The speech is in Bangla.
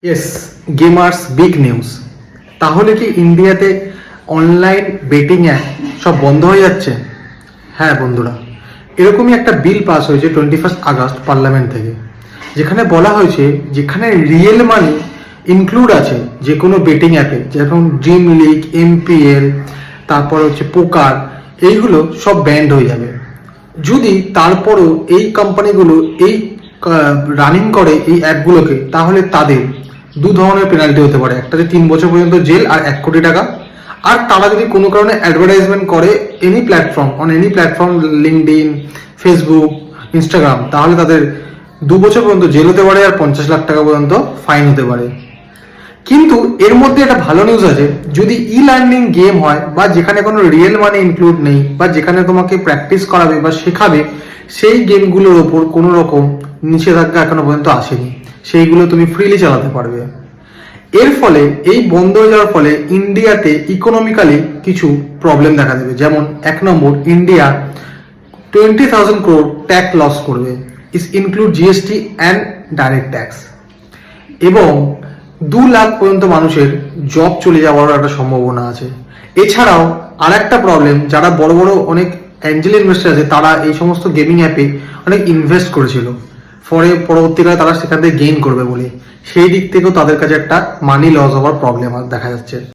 Yes, gamers big news. তাহলে কি ইন্ডিয়াতে অনলাইন বেটিং অ্যাপ সব বন্ধ হয়ে যাচ্ছে? হ্যাঁ বন্ধুরা, এরকমই একটা বিল পাস হয়েছে 21 আগস্ট পার্লামেন্ট থেকে, যেখানে বলা হয়েছে যেখানে রিয়েল মানি ইনক্লুড আছে যে কোনো বেটিং অ্যাপে, যেরকম ড্রিম লিগ, এমপিএল, তারপর হচ্ছে পোকার, এইগুলো সব ব্যান্ড হয়ে যাবে। যদি তারপরও এই কোম্পানিগুলো এই রানিং করে এই অ্যাপগুলোকে, তাহলে তাদের দু ধরনের পেনাল্টি হতে পারে। একটা যে 3 বছর পর্যন্ত জেল আর 1 কোটি টাকা। আর তারা যদি কোনো কারণে অ্যাডভার্টাইজমেন্ট করে any platform LinkedIn, Facebook, Instagram, তাহলে তাদের 2 বছর পর্যন্ত জেল হতে পারে আর 50 লাখ টাকা পর্যন্ত ফাইন হতে পারে। কিন্তু এর মধ্যে একটা ভালো নিউজ আছে, যদি ই লার্নিং গেম হয় বা যেখানে কোনো রিয়েল মানি ইনক্লুড নেই বা যেখানে তোমাকে প্র্যাকটিস করাবে বা শেখাবে, সেই গেমগুলোর ওপর কোনো রকম নিষেধাজ্ঞা এখনো পর্যন্ত আসেনি, সেইগুলো তুমি ফ্রিলি চালাতে পারবে। এর ফলে এই বন্ধ হয়ে যাওয়ার ফলে ইন্ডিয়াতে ইকোনমিক্যালি কিছু প্রবলেম দেখা দেবে। যেমন 1 নম্বর, ইন্ডিয়া 20,000 crore ট্যাক্স লস করবে, is include GST and direct tax. এবং 2 লাখ পর্যন্ত মানুষের জব চলে যাওয়ার একটা সম্ভাবনা আছে। এছাড়াও আর একটা প্রবলেম, যারা বড় বড় অনেক অ্যাঞ্জেল ইনভেস্টার আছে, তারা এই সমস্ত গেমিং অ্যাপে অনেক ইনভেস্ট করেছিল, পরবর্তীকালে তারা সেখান থেকে গেইন করবে বলে, সেই দিক থেকেও তাদের কাছে একটা মানি লস হওয়ার প্রবলেম দেখা যাচ্ছে।